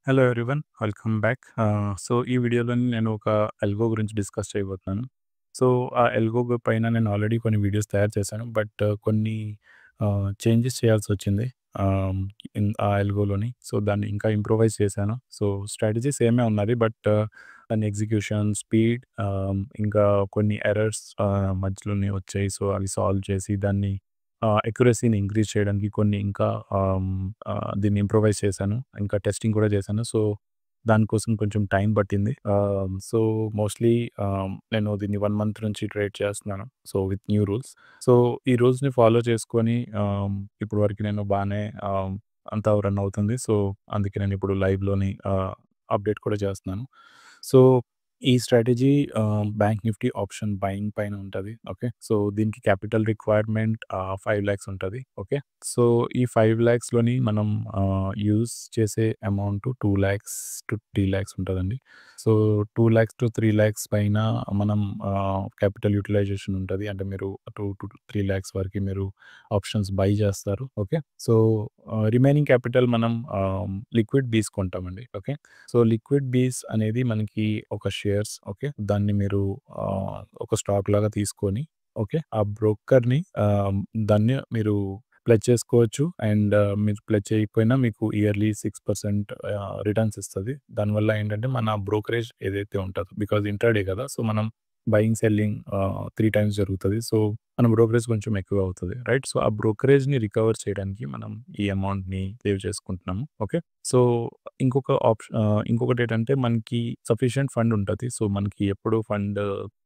Hello everyone. Welcome back. So, ఈ వీడియోలోని నేను ఒక అల్గో గురించి డిస్కస్ చేయబోతున్నాను. సో, ఆ అల్గో పైన నేను ఆల్రెడీ కొన్ని వీడియోస్ తయారు చేశాను. బట్ కొన్ని చేంజెస్ చేయాల్సొచ్చింది. ఆహ్, ఆ అల్గోలోని. సో, దాన్ని ఇంకా ఇంప్రూవైజ్ చేశాను. సో, స్ట్రాటజీ సేమే ఉన్నది. బట్ దాని ఎగ్జిక్యూషన్, స్పీడ్ ఇంకా కొన్ని ఎర్రర్స్ మధ్యలోనే వచ్చాయి. సో, అవి సాల్వ్ చేసి దాన్ని అక్యురసీని ఇంక్రీజ్ చేయడానికి కొన్ని ఇంకా దీన్ని ఇంప్రూవైజ్ చేశాను. ఇంకా టెస్టింగ్ కూడా చేశాను. సో, దానికోసం కొంచెం టైం పట్టింది. సో, మోస్ట్‌లీ నేను దీన్ని 1 మంత్ నుంచి ట్రేడ్ చేస్తున్నాను. So, with new rules. So, ఈ రూల్స్‌ని ఫాలో చేసుకొని ఇప్పటి వరకు నేను బానే అంతా రన్ అవుతుంది. సో, అందుకే నేను ఇప్పుడు లైవ్‌లోని అప్డేట్ కూడా చేస్తున్నాను. సో, ఈ strategy bank Nifty option buying పైన ఉంటది. ఓకే. సో, దీనికి క్యాపిటల్ రిక్వైర్మెంట్ 5,00,000 ఉంటది. ఓకే. సో, ఈ 5,00,000లోని మనం యూజ్ చేసే అమౌంట్ 2,00,000-3,00,000 ఉంటదండి. సో, 2,00,000-3,00,000 పైన మనం క్యాపిటల్ యుటిలైజేషన్ ఉంటది. అంటే మీరు 2-3,00,000 వరకి మీరు ఆప్షన్స్ బై చేస్తారు. ఓకే. సో, రిమైనింగ్ క్యాపిటల్ మనం లిక్విడ్ బీస్ కొంటామండి. ఓకే. సో, లిక్విడ్ బీస్ అనేది మనకి ఒక షేర్స్. ఓకే. దాన్ని మీరు ఒక స్టాక్ లాగా తీసుకొని ఓకే. ఆ బ్రోకర్‌ని దాన్ని మీరు ప్లెడ్జ్ చేసుకోవచ్చు. అండ్ మీరు ప్లెడ్జ్ చేయకపోయినా మీకు ఇయర్‌లీ 6% రిటర్న్స్ ఇస్తది. దానివల్ల ఏంటంటే మన బ్రోకరేజ్ ఏదైతే ఉంటదో బికాజ్ ఇంట్రాడే కదా! సో, మనం బయింగ్, సెల్లింగ్ 3 టైమ్స్ జరుగుతది. సో, మన బ్రోకరేజ్ కొంచెం ఎక్కువ అవుతది. రైట్. సో, ఆ బ్రోకరేజ్‌ని రికవర్ చేయడానికి మనం ఈ అమౌంట్‌ని సేవ్ చేసుకుంటున్నాము. ఓకే. సో, ఇంకొకటేంటంటే మనకి సఫిషియంట్ ఫండ్ ఉంటది. సో, మనకి ఎప్పుడు ఫండ్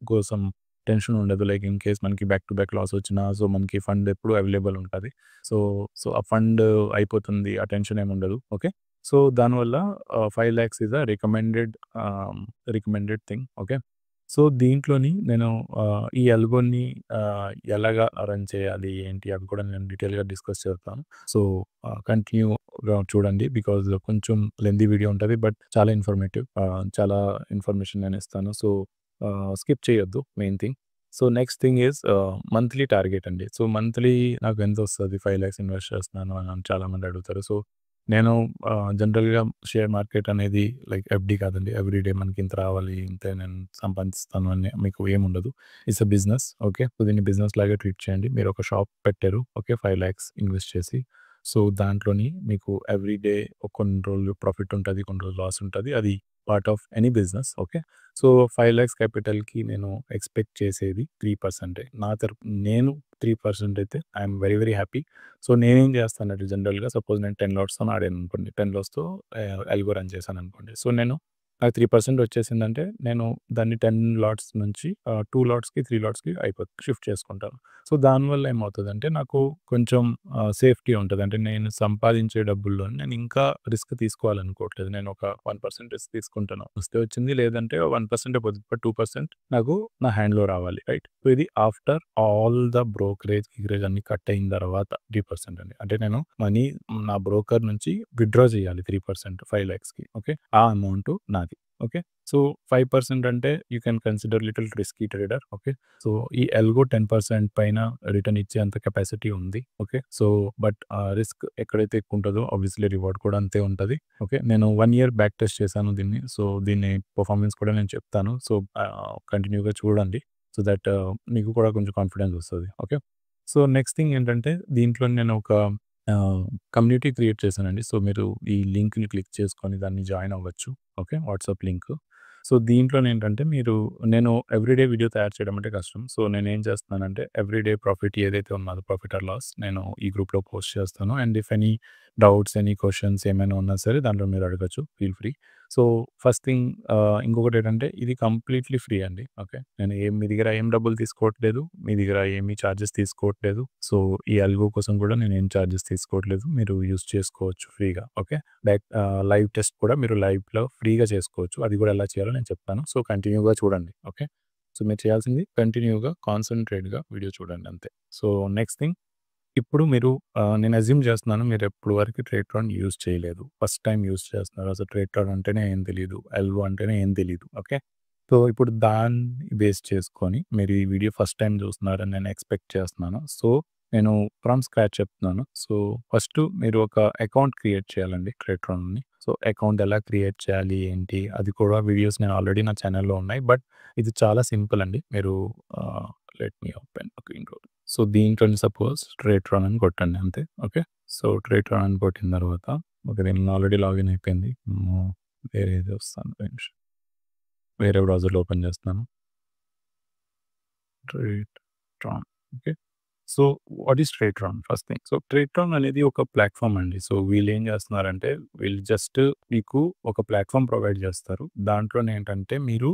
కోసం టెన్షన్ ఉండదు. లైక్ ఇన్ కేస్ మనకి బ్యాక్ టు బ్యాక్ లాస్ వచ్చినా సో, మనకి ఫండ్ ఎప్పుడు అవైలబుల్ ఉంటది. సో, ఆ ఫండ్ అయిపోతుంది. ఆ టెన్షన్ ఏముండదు. ఓకే. సో, దానివల్ల 5,00,000 is recommended thing. Okay. So, దీంట్లోని నేను ఈ అల్గోని ఎలాగా రన్ చేయాలి, ఏంటి అవి కూడా నేను డీటెయిల్‌గా డిస్కస్ చేస్తాను. సో, కంటిన్యూగా చూడండి. బికాజ్ కొంచెం లెంథీ వీడియో ఉంటది. బట్ చాలా ఇన్ఫర్మేటివ్. చాలా ఇన్ఫర్మేషన్ నేనిస్తాను. సో, స్కిప్ చేయొద్దు main thing. So, next thing is monthly target అండి. సో, మంత్లీ నాకు ఎంతొస్తది 5,00,000 ఇన్వెస్ట్ చేస్తున్నాను అని చాలామంది అడుగుతారు. సో, నేను జనరల్‌గా షేర్ మార్కెట్ అనేది లైక్ ఎఫ్‌డి కాదండి. ఎవ్రీ డే మనకి ఇంత రావాలి, ఇంతే నేను సంపాదిస్తాను అని మీకు ఏముండదు. It's a business. Okay. So, దీన్ని బిజినెస్ లాగే ట్రీట్ చేయండి. మీరు ఒక షాప్ పెట్టారు. ఓకే. 5,00,000 ఇన్వెస్ట్ చేసి. సో, దాంట్లోని మీకు ఎవ్రీ డే కొన్ని రోజులు ప్రాఫిట్ ఉంటది. కొన్ని రోజులు లాస్ ఉంటది. అది part of any business. Okay. So, 5,00,000 క్యాపిటల్‌కి నేను ఎక్స్‌పెక్ట్ చేసేది 3%. నేను 3% అయితే I'm very very happy. So, నేనేం చేస్తానంటే జనరల్‌గా సపోజ్ నేను 10 లాట్స్‌తోని ఆడాననుకోండి. 10 లాట్స్‌తో అల్గో రన్ చేశాననుకోండి. సో, నాకు 3% వచ్చేసిందంటే నేను దాన్ని 10 లాట్స్ నుంచి 2 లాట్స్‌కి, 3 లాట్స్‌కి షిఫ్ట్ చేసుకుంటాను. సో, దానివల్ల ఏమవుతదంటే నాకు కొంచెం సేఫ్టీ ఉంటది. అంటే నేను సంపాదించే డబ్బుల్లో నేను ఇంకా రిస్క్ తీసుకోవాలనుకోవట్లేదు. నేను ఒక 1% రిస్క్ తీసుకుంటాను. వస్తే వచ్చింది లేదంటే 1% పోతది. బట్ 2% నాకు నా హ్యాండ్‌లో రావాలి. రైట్. సో, ఇది ఆఫ్టర్ ఆల్ ద గిగ్రేజ్ అన్నీ కట్ అయిన తర్వాత 3% అండి. అంటే నేను మనీ నా బ్రోకర్ నుంచి విత్‌డ్రా చేయాలి 3% 5,00,000కి. ఓకే. ఆ అమౌంట్ నాది. ఓకే. సో, 5% అంటే you can consider little risky trader. Okay. So, ఈ అల్గో 10% పైన రిటర్న్ ఇచ్చేంత కెపాసిటీ ఉంది. ఓకే. సో, బట్ రిస్క్ ఎక్కడైతే ఎక్కువుంటదో ఆబ్వియస్‌లీ రివార్డ్ కూడా అంతే ఉంటది. ఓకే. నేను 1 ఇయర్ బ్యాక్ టెస్ట్ చేశాను దీన్ని. సో, దీన్ని పెర్ఫార్మన్స్ కూడా నేను చెప్తాను. సో, కంటిన్యూ‌గా చూడండి. సో దట్ మీకు కూడా కొంచెం కాన్ఫిడెన్స్ వస్తది. ఓకే. సో, నెక్స్ట్ థింగ్ ఏంటంటే దీంట్లో నేను ఒక కమ్యూనిటీ క్రియేట్ చేశానండి. సో, మీరు ఈ లింక్‌ని క్లిక్ చేసుకొని దాన్ని జాయిన్ అవ్వచ్చు. ఓకే. WhatsApp link. సో, దీంట్లోనేంటంటే నేను ఎవ్రీడే వీడియో తయారు చేయడం అంటే కష్టం. సో, నేనేం చేస్తున్నానంటే ఎవ్రీడే ప్రాఫిట్ ఏదైతే ఉన్నదో ప్రాఫిట్ ఆర్ లాస్ నేను ఈ గ్రూప్‌లో పోస్ట్ చేస్తాను. And if any doubts, any questions ఏమైనా ఉన్నా సరే దాంట్లో మీరు అడగొచ్చు. Feel free. So, first thing ఇంకొకటేంటంటే ఇది కంప్లీట్‌లీ ఫ్రీ అండి. ఓకే. మీ దగ్గర ఏం డబ్బులు తీసుకోవట్లేదు. మీ దగ్గర ఏమి చార్జెస్ తీసుకోవట్లేదు. సో, ఈ అల్గో కోసం కూడా నేనేం చార్జెస్ తీసుకోవట్లేదు. మీరు యూజ్ చేసుకోవచ్చు ఫ్రీగా. ఓకే. లైవ్ టెస్ట్ కూడా మీరు లైవ్‌లో ఫ్రీగా చేసుకోవచ్చు. అది కూడా ఎలా చేయాలో నేను చెప్తాను. సో, కంటిన్యూ‌గా చూడండి. ఓకే. సో, మీరు చేయాల్సింది కంటిన్యూ‌గా కాన్సంట్రేట్‌గా వీడియో చూడండి అంతే. సో, నెక్స్ట్ థింగ్ ఇప్పుడు మీరు నేను అస్యూమ్ చేస్తున్నాను మీరు ఎప్పటి వరకు ట్రేట్రాన్ యూజ్ చేయలేదు. ఫస్ట్ టైమ్ యూజ్ చేస్తున్నారు. అసలు ట్రేట్రాన్ అంటేనే ఏం తెలీదు. ఎల్వో అంటేనే ఏం తెలీదు. ఓకే. సో, ఇప్పుడు దాన్ని బేస్ చేసుకొని మీరు ఈ వీడియో ఫస్ట్ టైమ్ చూస్తున్నారని నేను ఎక్స్‌పెక్ట్ చేస్తున్నాను. సో, నేను ఫ్రమ్ స్క్రాచ్ చెప్తున్నాను. సో, ఫస్ట్ మీరు ఒక అకౌంట్ క్రియేట్ చేయాలండి ట్రేట్రాన్‌ని. సో, అకౌంట్ ఎలా క్రియేట్ చేయాలి ఏంటి అది కూడా వీడియోస్ నేను ఆల్రెడీ నా ఛానెల్‌లో ఉన్నాయి. బట్ ఇది చాలా సింపుల్ అండి. మీరు let me open okay. So, దీంట్లోని సపోజ్ ట్రేడ్ రన్ అని కొట్టండి అంతే. ఓకే. సో, ట్రేడ్ రన్ అని కొట్టిన తర్వాత ఓకే. నేను ఆల్రెడీ లాగిన్ అయిపోయింది. వేరేది వస్తాను. ఒక నిమిషం. వేరే బ్రౌజర్‌లో ఓపెన్ చేస్తున్నాను. Tradetron. Okay. So, what is Tradetron first thing. So, Tradetron అనేది ఒక ప్లాట్‌ఫార్మ్ అండి. సో, వీళ్ళేం చేస్తున్నారంటే వీళ్ళు జస్ట్ మీకు ఒక ప్లాట్‌ఫార్మ్ ప్రొవైడ్ చేస్తారు. దాంట్లోనేంటంటే మీరు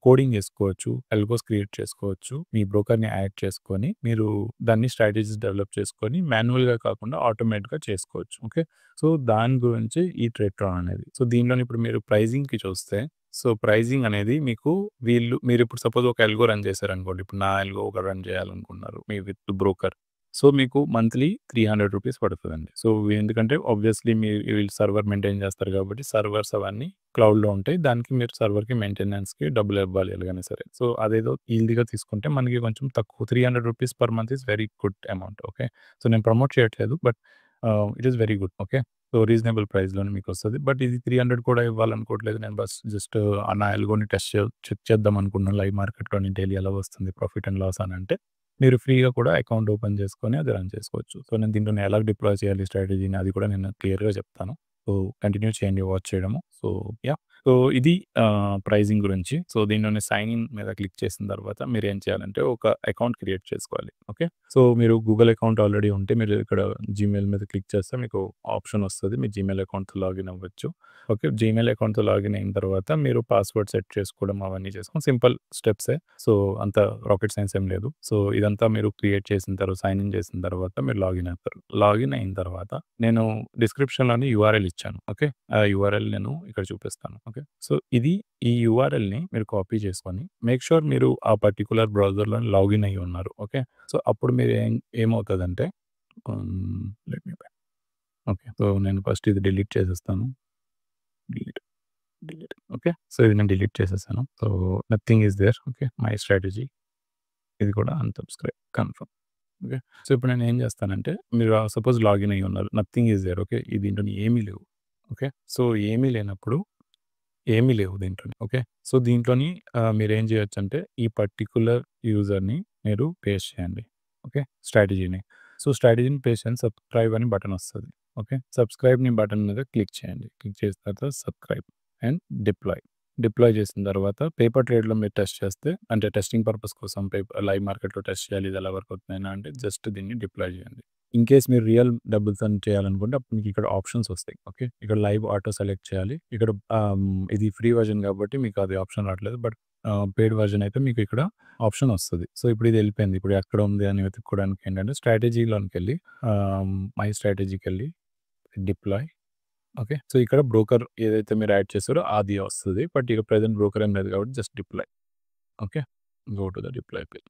కోడింగ్ చేసుకోవచ్చు. అల్గోస్ క్రియేట్ చేసుకోవచ్చు. మీ బ్రోకర్‌ని యాడ్ చేసుకొని మీరు దాన్ని స్ట్రాటజీస్ డెవలప్ చేసుకొని మాన్యువల్‌గా కాకుండా ఆటోమేటిక్‌గా చేసుకోవచ్చు. ఓకే. సో, దాని గురించి ఈ ట్రేడ్‌ట్రాన్ అనేది. సో, దీనిలోని ఇప్పుడు మీరు ప్రైజింగ్‌కి చూస్తే సో, ప్రైజింగ్ అనేది మీకు మీరిప్పుడు సపోజ్ ఒక ఎల్గో రన్ చేశారనుకోండి. ఇప్పుడు నా ఎల్గో ఒక రన్ చేయాలనుకున్నారు. మీ విత్ బ్రోకర్. సో, మీకు మంత్లీ రూ. 300 పడతదండి. సో, ఎందుకంటే ఆబ్వియస్లీ వీళ్ళు సర్వర్ మెయింటైన్ చేస్తారు కాబట్టి సర్వర్స్ అవన్నీ క్లౌడ్‌లో ఉంటాయి. దానికి మీరు సర్వర్‌కి మెయింటెనెన్స్‌కి డబ్బులివ్వాలి ఎలాగైనా సరే. సో, అదేదో ఈజీగా తీసుకుంటే మనకి కొంచెం తక్కువ రూ. 300 per month is very good amount. Okay. So, నేను ప్రమోట్ చేయట్లేదు. But it is very good. Okay. So, reasonable ప్రైస్‌లోనే మీకొస్తది. బట్ ఇది 300 కూడా ఇవ్వాలనుకోవట్లేదు. నేను జస్ట్ నా ఎల్గోని చెక్ చేద్దాం అనుకున్నాను లైవ్ మార్కెట్‌లోని డైలీ ఎలా వస్తుంది ప్రాఫిట్ అండ్ లాస్ అని అంటే, మీరు ఫ్రీగా కూడా అకౌంట్ ఓపెన్ చేసుకొని అది రన్ చేసుకోవచ్చు. సో, నేను దీంట్లోని ఎలా డిప్లాయ్ చేయాలి స్ట్రాటజీని అది కూడా నేను క్లియర్‌గా చెప్తాను. సో, కంటిన్యూ చేయండి వాచ్ చేయడము. So, yeah! సో, ఇది ప్రైజింగ్ గురించి. సో, దీనిలోని సైన్ ఇన్ మీద క్లిక్ చేసిన తర్వాత మీరేం చేయాలంటే ఒక అకౌంట్ క్రియేట్ చేసుకోవాలి. ఓకే. సో, మీరు గూగుల్ అకౌంట్ ఆల్రెడీ ఉంటే మీరు ఇక్కడ జీమెయిల్ మీద క్లిక్ చేస్తే మీకు ఆప్షన్ వస్తది. మీ జీమెయిల్ అకౌంట్‌తో లాగిన్ అవ్వచ్చు. ఓకే. జీమెయిల్ అకౌంట్‌తో లాగిన్ అయిన తర్వాత మీరు పాస్వర్డ్ సెట్ చేసుకోవడం అవన్నీ చేసుకోవడం సింపుల్ స్టెప్సే. సో, అంత రాకెట్ సైన్స్ ఏం లేదు. సో, ఇదంతా మీరు క్రియేట్ చేసిన తర్వాత సైన్ ఇన్ చేసిన తర్వాత మీరు లాగిన్ అవుతారు. లాగిన్ అయిన తర్వాత నేను డిస్క్రిప్షన్‌లోని యూఆర్ఎల్ ఇచ్చాను. ఓకే. ఆ యూఆర్ఎల్ నేను ఇక్కడ చూపిస్తాను. ఓకే. సో, ఈ యూఆర్ఎల్‌ని మీరు కాపీ చేసుకొని మేక్ ష్యూర్ మీరు ఆ పర్టిక్యులర్ బ్రౌజర్‌లో లాగిన్ అయ్యి ఉన్నారు. ఓకే. సో, అప్పుడు మీరు ఏమవుతదంటే లెట్ మీ ఓకే. సో, నేను ఫస్ట్ ఇది డిలీట్ చేసేస్తాను. Delete, delete. ఓకే. సో, ఇది నేను డిలీట్ చేసేసాను. So, nothing is there. Okay. My strategy ఇది కూడా అన్‌సబ్‌స్క్రైబ్ కన్ఫర్మ్. ఓకే. సో, ఇప్పుడు నేను ఏం చేస్తానంటే మీరు సపోజ్ లాగిన్ అయ్యి ఉన్నారు. Nothing is there. ఓకే. దీంట్లోని ఏమీ లేవు. ఓకే. సో, ఏమీ లేనప్పుడు ఏమీ లేవు దీంట్లోని. ఓకే. సో, దీంట్లోని మీరేం చేయొచ్చంటే ఈ పర్టిక్యులర్ యూజర్‌ని మీరు పేస్ట్ చేయండి. ఓకే. స్ట్రాటజీని. సో, స్ట్రాటజీని పేస్ట్ చేయండి. సబ్‌స్క్రైబ్ అని బటన్ వస్తది. ఓకే. సబ్‌స్క్రైబ్‌ని బటన్ మీద క్లిక్ చేయండి. క్లిక్ చేసిన తర్వాత సబ్‌స్క్రైబ్ అండ్ డిప్లాయ్. డిప్లాయ్ చేసిన తర్వాత పేపర్ ట్రేడ్‌లో మీరు టెస్ట్ చేస్తే అంటే టెస్టింగ్ పర్పస్ కోసం లైవ్ మార్కెట్‌లో టెస్ట్ చేయాలి. ఇది ఎలా వర్క్ అవుతుందని అంటే జస్ట్ దీన్ని డిప్లాయ్ చేయండి. ఇన్ కేస్ మీరు రియల్ డబ్బులతోని చేయాలనుకుంటే అప్పుడు మీకు ఇక్కడ ఆప్షన్స్ వస్తాయి. ఓకే. ఇక్కడ లైవ్ ఆటో సెలెక్ట్ చేయాలి. ఇక్కడ ఇది ఫ్రీ వర్షన్ కాబట్టి మీకు అది ఆప్షన్ రావట్లేదు. బట్ పెయిడ్ వర్షన్ అయితే మీకు ఇక్కడ ఆప్షన్ వస్తది. సో, ఇప్పుడు ఇది ఎళ్ళిపోయింది. ఇప్పుడు ఎక్కడ ఉంది అని వెతుక్కోవడానికి ఏంటంటే స్ట్రాటజీలోనికెళ్ళి మై స్ట్రాటజీకెళ్ళి డిప్లాయ్. ఓకే. సో, ఇక్కడ బ్రోకర్ ఏదైతే మీరు యాడ్ చేసారో అది వస్తది. బట్ ఇక ప్రెజెంట్ బ్రోకర్ ఏం లేదు కాబట్టి just deploy. Okay. Go to the deploy page.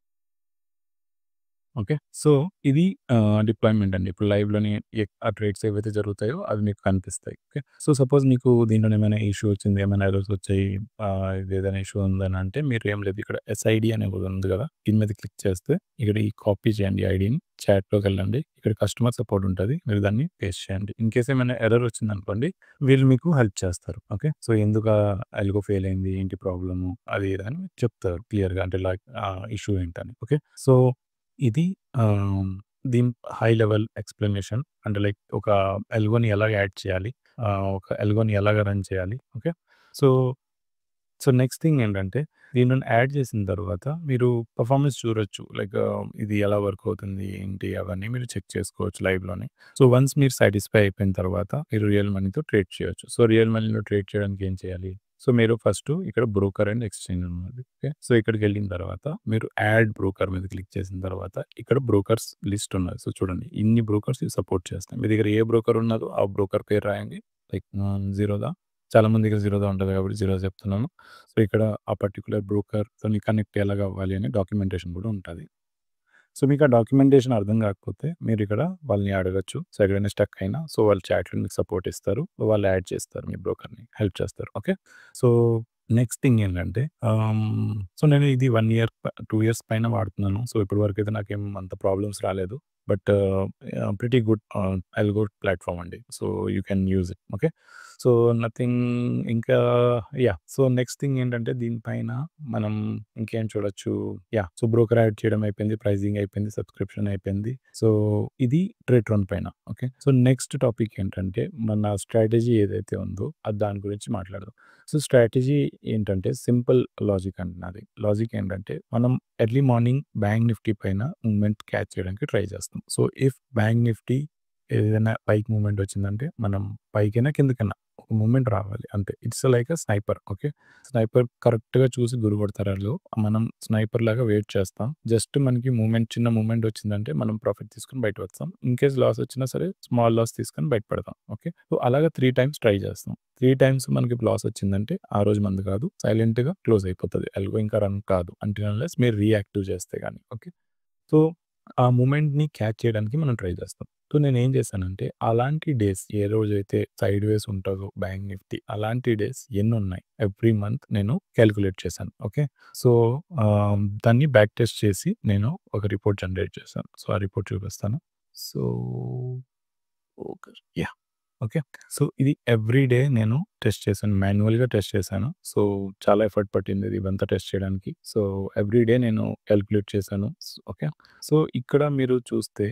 Okay. So, ఇది డిప్లాయ్‌మెంట్ అండి. ఇప్పుడు లైవ్‌లోని ఆ ట్రేడ్స్ ఏవైతే జరుగుతాయో అవి మీకు కనిపిస్తాయి. ఓకే. సో, సపోజ్ మీకు దీంట్లోనే ఏమైనా ఇష్యూ వచ్చింది, ఏమైనా ఎర్రర్స్ వచ్చాయి, ఇది ఏదైనా ఇష్యూ ఉందని అంటే మీరు ఏం లేదు ఇక్కడ ఎస్ఐడీ అనేది ఒకటి ఉంది కదా! దీని మీద క్లిక్ చేస్తే ఇక్కడ ఈ కాపీ చేయండి ఐడీని. చాట్‌లోకెళ్ళండి. ఇక్కడ కస్టమర్ సపోర్ట్ ఉంటది. మీరు దాన్ని పేస్ట్ చేయండి. ఇన్ కేస్ ఏమైనా ఎర్రర్ వచ్చిందనుకోండి వీళ్ళు మీకు హెల్ప్ చేస్తారు. ఓకే. సో, ఎందుకు ఎల్గో ఫెయిల్ అయింది, ఏంటి ప్రాబ్లము అది ఇది అని చెప్తారు క్లియర్‌గా. అంటే లైక్ ఇష్యూ ఏంటని. ఓకే. సో, ఇది ఆహ్, దీని హై లెవెల్ ఎక్స్‌ప్లనేషన్ అంటే లైక్ ఒక ఎల్గోని ఎలా యాడ్ చేయాలి? ఒక ఎల్గోని ఎలాగా రన్ చేయాలి? ఓకే. సో, నెక్స్ట్ థింగ్ ఏంటంటే దీనిని యాడ్ చేసిన తర్వాత మీరు పెర్ఫార్మన్స్ చూడొచ్చు. లైక్ ఇది ఎలా వర్క్ అవుతుంది? ఏంటి? అవన్నీ మీరు చెక్ చేసుకోవచ్చు లైవ్‌లోనే. సో, వన్స్ మీరు సాటిస్ఫై అయిపోయిన తర్వాత మీరు రియల్ మనీతో ట్రేడ్ చేయొచ్చు. సో, రియల్ మనీలో ట్రేడ్ చేయడానికి ఏం చేయాలి? సో, మీరు ఫస్టు ఇక్కడ బ్రోకర్ అండ్ ఎక్స్‌చేంజ్ ఉన్నది. ఓకే. సో, ఇక్కడికెళ్ళిన తర్వాత మీరు యాడ్ బ్రోకర్ మీద క్లిక్ చేసిన తర్వాత ఇక్కడ బ్రోకర్స్ లిస్ట్ ఉన్నది. సో, చూడండి ఇన్ని బ్రోకర్స్ ఇవి సపోర్ట్ చేస్తాయి. మీ దగ్గర ఏ బ్రోకర్ ఉన్నదో ఆ బ్రోకర్ పేరు రాయండి. లైక్ జీరోదా చాలా మంది దగ్గర జీరోదా ఉంటది కాబట్టి జీరో చెప్తున్నాను. సో, ఇక్కడ ఆ పర్టిక్యులర్ బ్రోకర్‌తోని కనెక్ట్ ఎలాగవ్వాలి అని డాక్యుమెంటేషన్ కూడా ఉంటది. సో, మీకు ఆ డాక్యుమెంటేషన్ అర్థం కాకపోతే మీరిక్కడ వాళ్ళని అడగొచ్చు. సో, ఎక్కడైనా స్టక్ అయినా సో, వాళ్ళు చాట్‌లో మీకు సపోర్ట్ ఇస్తారు. వాళ్ళు యాడ్ చేస్తారు మీ బ్రోకర్‌ని. హెల్ప్ చేస్తారు. ఓకే. సో, నెక్స్ట్ థింగ్ ఏంటంటే సో, నేను ఇది 1 ఇయర్ 2 ఇయర్స్ పైన వాడుతున్నాను. సో, ఇప్పటి వరకైతే నాకేం అంత ప్రాబ్లమ్స్ రాలేదు. బట్ ప్రిటీ గుడ్ అల్గో ప్లాట్‌ఫార్మ్ అండి. So, you can use it. Okay. So, nothing ఇంకా సో, నెక్స్ట్ థింగ్ ఏంటంటే దీనిపైన మనం ఇంకేం చూడొచ్చు. సో, బ్రోకర్ యాడ్ చేయడం అయిపోయింది. ప్రైజింగ్ అయిపోయింది. సబ్స్క్రిప్షన్ అయిపోయింది. సో, ఇది ట్రేట్‌రన్ పైన. ఓకే. సో, నెక్స్ట్ టాపిక్ ఏంటంటే మన స్ట్రాటజీ ఏదైతే ఉందో దాని గురించి మాట్లాడదాం. సో, స్ట్రాటజీ ఏంటంటే సింపుల్ లాజిక్ అండి నాది. లాజిక్ ఏంటంటే మనం ఎర్లీ మార్నింగ్ బ్యాంక్ నిఫ్టీ పైన మూవ్‌మెంట్ క్యాచ్ చేయడానికి ట్రై చేస్తాం. సో, ఇఫ్ బ్యాంక్ నిఫ్టీ ఏదైనా పైకి మూవ్‌మెంట్ వచ్చిందంటే మనం పైకైనా కిందకైనా ఒక మూవ్‌మెంట్ రావాలి అంతే. It's like a sniper. Okay. Sniper కరెక్ట్‌గా చూసి గురి కొడతారు ఆళ్ళు. మనం స్నైపర్ లాగా వెయిట్ చేస్తాం. జస్ట్ మనకి చిన్న మూవ్‌మెంట్ వచ్చిందంటే మనం ప్రాఫిట్ తీసుకొని బయటకి వస్తాం. ఇన్‌కేస్ లాస్ వచ్చినా సరే స్మాల్ లాస్ తీసుకొని బయట పడతాం. ఓకే. సో, అలాగా 3 టైమ్స్ ట్రై చేస్తాం. 3 టైమ్స్ మనకి లాస్ వచ్చిందంటే ఆ రోజు మనది కాదు. సైలెంట్‌గా క్లోజ్ అయిపోతది. ఎల్గో ఇంకా రన్ కాదు. అంటిల్ అన్‌లెస్ మీరు రియాక్టివ్ చేస్తే గాని. ఓకే. సో, ఆ మూమెంట్‌ని క్యాచ్ చేయడానికి మనం ట్రై చేస్తాం. సో, నేనేం చేశానంటే అలాంటి డేస్ ఏ రోజైతే సైడ్‌వేస్ ఉంటదో బ్యాంక్ నిఫ్టీ అలాంటి డేస్ ఎన్నున్నాయి ఎవ్రీ మంత్ నేను కాలిక్యులేట్ చేశాను. ఓకే. సో, దాన్ని బ్యాక్ టెస్ట్ చేసి నేను ఒక రిపోర్ట్ జనరేట్ చేశాను. సో, ఆ రిపోర్ట్ చూపిస్తాను. So, okay. ఓకే. సో, ఇది ఎవ్రీ డే నేను టెస్ట్ చేశాను. మాన్యువల్‌గా టెస్ట్ చేశాను. సో, చాలా ఎఫర్ట్ పట్టింది ఇవంతా టెస్ట్ చేయడానికి. సో, ఎవ్రీ డే నేను కాలిక్యులేట్ చేశాను. ఓకే. సో, ఇక్కడ మీరు చూస్తే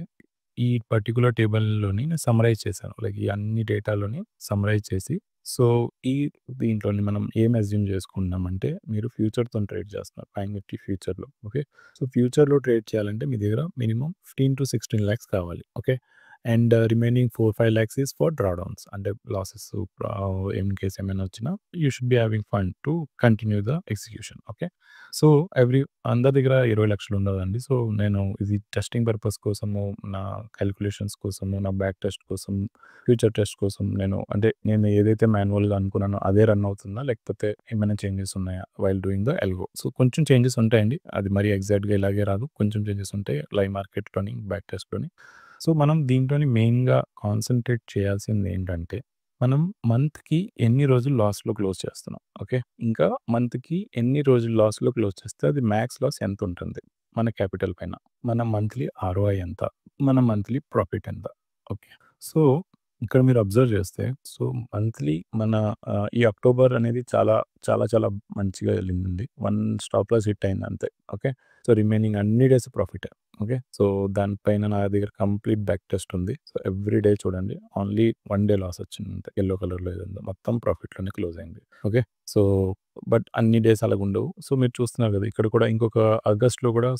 ఈ పర్టిక్యులర్ టేబుల్‌లోని నేను సమ్మరైజ్ చేశాను. లైక్ ఈ అన్ని డేటాలోని సమ్మరైజ్ చేసి సో, ఈ దీంట్లోని మనం ఏం అస్యూమ్ చేసుకుంటున్నామంటే మీరు ఫ్యూచర్‌తోని ట్రేడ్ చేస్తున్నారు. బ్యాంక్ నిఫ్టీ ఫ్యూచర్‌లో. ఓకే. సో, ఫ్యూచర్‌లో ట్రేడ్ చేయాలంటే మీ దగ్గర మినిమమ్ 15-16 లాక్స్ కావాలి. Okay. And remaining 4-5 lakhs is for drawdowns అంటే లాసెస్ ఇన్ కేస్ ఏమైనా వచ్చినా you should be having fund to continue the execution. Okay. So, అందరి దగ్గర 20,00,000 ఉండదండి. సో, నేను ఇది టెస్టింగ్ పర్పస్ కోసము, నా కాలిక్యులేషన్స్ కోసము, నా బ్యాక్ టెస్ట్ కోసం, ఫ్యూచర్ టెస్ట్ కోసం నేను ఏదైతే మాన్యువల్‌గా అనుకున్నానో అదే రన్ అవుతుందా? లేకపోతే ఏమైనా చేంజెస్ ఉన్నాయా? While doing the algo. So, కొంచెం చేంజెస్ ఉంటాయండి. అది మరీ ఎగ్జాక్ట్‌గా ఇలాగే రాదు. కొంచెం చేంజెస్ ఉంటాయి లైవ్ మార్కెట్‌లోని, బ్యాక్ టెస్ట్‌లోని. సో, మనం దీంట్లోని మెయిన్‌గా కాన్సంట్రేట్ చేయాల్సిందేంటంటే, మనం మంత్‌కి ఎన్ని రోజులు లాస్‌లో క్లోజ్ చేస్తున్నాం. ఓకే. ఇంకా మంత్‌కి ఎన్ని రోజులు లాస్‌లో క్లోజ్ చేస్తే అది మ్యాక్స్ లాస్ ఎంతుంటుంది మన క్యాపిటల్ పైన. మన మంత్లీ ఆర్‌ఓఐ ఎంత? మన మంత్లీ ప్రాఫిట్ ఎంత? ఓకే. సో, ఇక్కడ మీరు అబ్జర్వ్ చేస్తే సో, మంత్లీ మన ఈ అక్టోబర్ అనేది చాలా, చాలా, చాలా మంచిగా ఎళ్ళిందండి. 1 స్టాప్ లాస్ హిట్ అయింది అంతే. ఓకే. సో, రిమైనింగ్ అన్ని డేస్ ప్రాఫిటే. ఓకే. సో, దానిపైన నా దగ్గర కంప్లీట్ బ్యాక్ టెస్ట్ ఉంది. సో, ఎవ్రీ డే చూడండి ఓన్లీ 1 డే లాస్ వచ్చిందంతే. యెల్లో కలర్‌లో ఏదుందో మొత్తం ప్రాఫిట్‌లోనే క్లోజ్ అయింది. ఓకే. సో, బట్ అన్ని డేస్ అలాగుండవు. సో, మీరు చూస్తున్నారు గదా! ఇక్కడ కూడా ఇంకొక ఆగస్ట్‌లో కూడా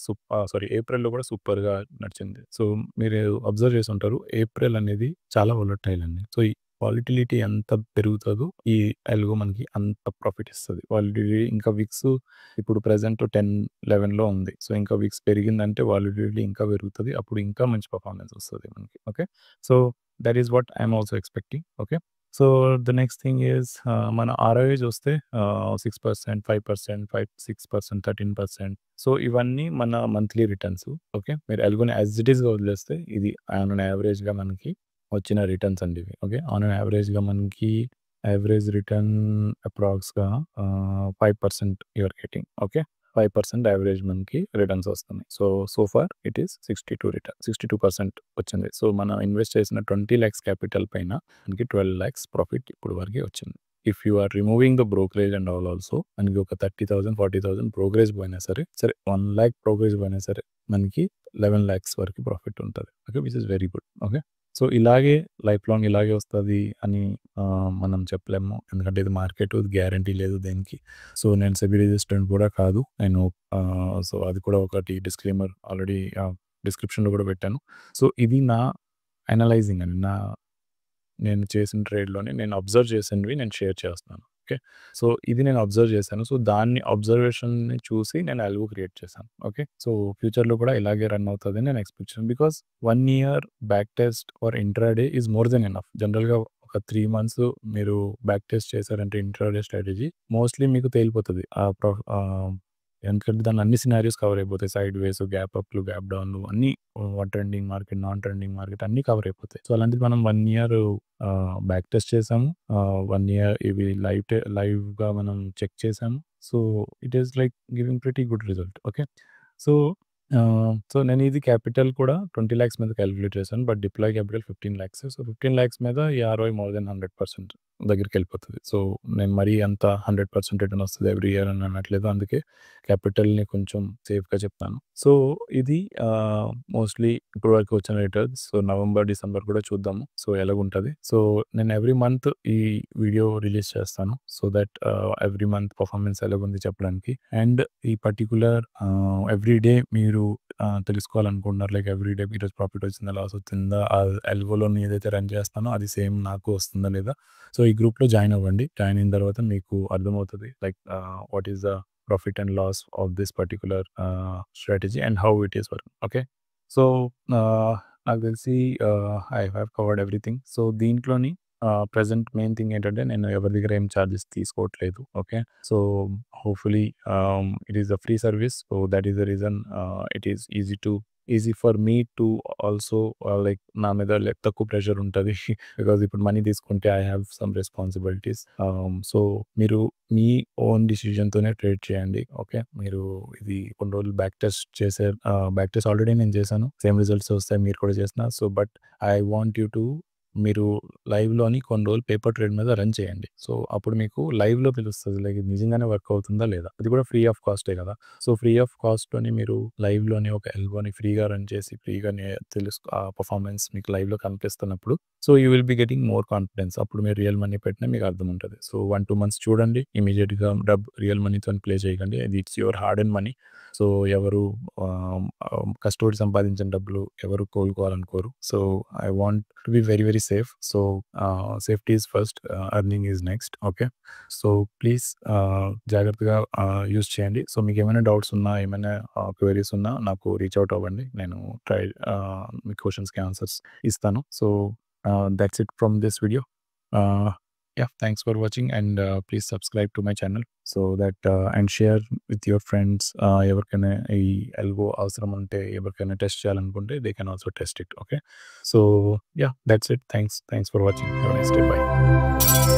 ఏప్రిల్‌లో కూడా సూపర్‌గా నడిచింది. సో, మీరు అబ్జర్వ్ చేసుంటారు. ఏప్రిల్ అనేది చాలా వోలటైల్ అండి. సో, ఈ వాలటిలిటీ ఎంత పెరుగుతదో ఈ ఎల్గో మనకి అంత ప్రాఫిట్ ఇస్తది. వాలటిలిటీ ఇంకా విక్స్ ఇప్పుడు ప్రెజెంట్ 10, 11లో ఉంది. సో, ఇంకా విక్స్ పెరిగిందంటే వాలిడిటీ ఇంకా పెరుగుతది. అప్పుడు ఇంకా మంచి పెర్ఫార్మన్స్ వస్తది మనకి. Okay. So, that is what I am also expecting. Okay. So, the next thing is మన ఆర్‌ఓఐ చూస్తే 6%, 5%, 6%, 13%. సో, ఇవన్నీ మన మంత్లీ రిటర్న్స్. ఓకే. మీరు ఎల్గోని యాస్ ఇట్ ఈస్‌గా వదిలేస్తే ఇది ఆన్ అన్ యావరేజ్‌గా మనకి వచ్చిన రిటర్న్స్ అండి ఇవి. ఓకే. ఆన్ అన్ యావరేజ్‌గా మనకి యావరేజ్ రిటర్న్ అప్రాక్స్‌గా 5% you are getting. Okay. 5% average మనకి రిటర్న్స్ వస్తున్నాయి. సో ఫార్ ఇట్ ఈస్ 62% వచ్చింది. సో, మనం ఇన్వెస్ట్ చేసిన 20,00,000 క్యాపిటల్ పైన మనకి 12,00,000 ప్రాఫిట్ ఇప్పుడు వరకే వచ్చింది. If you are removing the brokerage and all also మనకి ఒక 30,000, 40,000 బ్రోకరేజ్ పోయినా సరే 1,00,000 బ్రోకరేజ్ పోయినా సరే మనకి 11,00,000 వరకు ప్రాఫిట్ ఉంటది. Okay. Which is very good. Okay. So, ఇలాగే లైఫ్ లాంగ్ ఇలాగే వస్తది అని మనం చెప్పలేము. ఎందుకంటే ఇది మార్కెట్ గ్యారంటీ లేదు దేనికి. సో, నేను సెబీ రిజిస్టర్డ్ కూడా కాదు. సో, అది కూడా ఒకటి డిస్క్లైమర్ ఆల్రెడీ డిస్క్రిప్షన్‌లో కూడా పెట్టాను. సో, ఇది నా అనలైజింగ్ అండి. నేను చేసిన ట్రేడ్‌లోని నేను అబ్జర్వ్ చేసినవి నేను షేర్ చేస్తున్నాను. ఓకే. సో, ఇది నేను అబ్జర్వ్ చేశాను. సో, దాన్ని అబ్జర్వేషన్‌ని చూసి నేను అల్గో క్రియేట్ చేశాను. ఓకే. సో, ఫ్యూచర్‌లో కూడా ఇలాగే రన్ అవుతదని నేను ఎక్స్‌పెక్ట్ చేశాను. Because 1 year back test or intraday is more than enough. జనరల్‌గా ఒక 3 మంత్స్ మీరు బ్యాక్ టెస్ట్ చేశారంటే ఇంట్రాడే స్ట్రాటజీ మోస్ట్‌లీ మీకు తేలిపోతది. ఎందుకంటే దాంట్లో అన్ని సినారియోస్ కవర్ అయిపోతాయి. సైడ్ వేస్, గ్యాప్ అప్‌లు, గ్యాప్ డౌన్‌లు అన్నీ trending market, non trending market అన్నీ కవర్ అయిపోతాయి. సో, అలాంటిది మనం 1 ఇయర్ బ్యాక్ టెస్ట్ చేసాము. 1 ఇయర్ ఇవి లైవ్‌గా మనం చెక్ చేసాము. So, it is like giving pretty good result. Okay. So, so, నేను ఇది క్యాపిటల్ కూడా 20,00,000 మీద కాలిక్యులేట్ చేశాను. But deploy capital 15,00,000. సో, 15,00,000 మీద ఈ ఆర్‌ఓఐ మోర్ దెన్ 100%. దగ్గరికెళ్ళిపోతది. సో, నేను మరీ అంత 100% రిటర్న్ వస్తది ఎవ్రీ ఇయర్ అని అనట్లేదు. అందుకే క్యాపిటల్‌ని కొంచెం సేఫ్‌గా చెప్తాను. సో, ఇది మోస్ట్‌లీ ఇప్పటి వరకు వచ్చిన రిటర్న్స్. సో, నవంబర్, డిసెంబర్ కూడా చూద్దాము. సో, ఎలాగుంటది. సో, నేను ఎవ్రీ మంత్ ఈ వీడియో రిలీజ్ చేస్తాను. So that every month performance ఎలాగుంది చెప్పడానికి. అండ్ ఈ పర్టిక్యులర్ ఎవ్రీ డే మీరు తెలుసుకోవాలనుకుంటున్నారు. లైక్ ఎవ్రీ డే ఈరోజు ప్రాఫిట్ వచ్చిందా? లాస్ వచ్చిందా? ఎల్వోలో ఏదైతే రన్ చేస్తానో అది సేమ్ నాకు వస్తుందా లేదా? సో, ఈ గ్రూప్‌లో జాయిన్ అవ్వండి. జాయిన్ అయిన తర్వాత మీకు అర్థమవుతది. Like what is the profit and loss of this particular strategy and how it is working. Okay. So, uh, నాకు తెలిసి I have covered everything. So, దీంట్లోని ప్రెజెంట్ మెయిన్ థింగ్ ఏంటంటే నేను ఎవరి దగ్గర ఏం చార్జెస్ తీసుకోవట్లేదు. Okay. So, hopefully it is a free service. So, that is the reason it is easy for me to also like నా మీద తక్కువ ప్రెషర్ ఉంటది. బికాజ్ ఇప్పుడు మనీ తీసుకుంటే I have some responsibilities. So, మీరు మీ ఓన్ డిసిషన్‌తోనే ట్రేడ్ చేయండి. Okay. మీరు ఇది కొన్ని రోజులు బ్యాక్ టెస్ట్ ఆల్రెడీ నేను చేశాను. సేమ్ రిజల్ట్స్ వస్తాయి మీరు కూడా చేసినా. So, but I want you to మీరు లైవ్‌లోని కొన్ని రోజులు పేపర్ ట్రేడ్ మీద రన్ చేయండి. సో, అప్పుడు మీకు లైవ్‌లో తెలుస్తది. లైక్ ఇది నిజంగానే వర్క్ అవుతుందా లేదా? అది కూడా ఫ్రీ ఆఫ్ కాస్టే కదా! సో, ఫ్రీ ఆఫ్ కాస్ట్‌లోని మీరు లైవ్‌లోని ఒక ఎల్బోని ఫ్రీగా రన్ చేసి ఫ్రీగానే ఆ పర్ఫార్మెన్స్ మీకు లైవ్‌లో కనిపిస్తున్నప్పుడు so, you will be getting more confidence. అప్పుడు మీరు రియల్ మనీ పెట్టినా మీకు అర్థముంటది. సో, 1, 2 మంత్స్ చూడండి. ఇమ్మీడియేట్‌గా రియల్ మనీతోని ప్లే చేయకండి. అది it's your hard earn money. So, ఎవరు కష్టపడి సంపాదించిన డబ్బులు ఎవరు కోలుకోవాలనుకోరు. So, I want to be very, very safe. So, safety is first, earning is next. Okay. So, please జాగ్రత్తగా యూజ్ చేయండి. సో, మీకేమైనా డౌట్స్ ఉన్నా, ఏమైనా క్వెరీస్ ఉన్నా నాకు రీచ్ ఔట్ అవ్వండి. నేను మీ క్వెషన్స్‌కి ఆన్సర్స్ ఇస్తాను. So, that's it from this video. Uh, yeah, thanks for watching and please subscribe to my channel so that and share with your friends. ఎవరికైనా ఈ ఎల్బో అవసరం ఉంటే ఎవరికైనా టెస్ట్ చేయాలనుకుంటే they can also test it. Okay. So yeah, that's it. Thanks for watching. Have a nice day. Bye.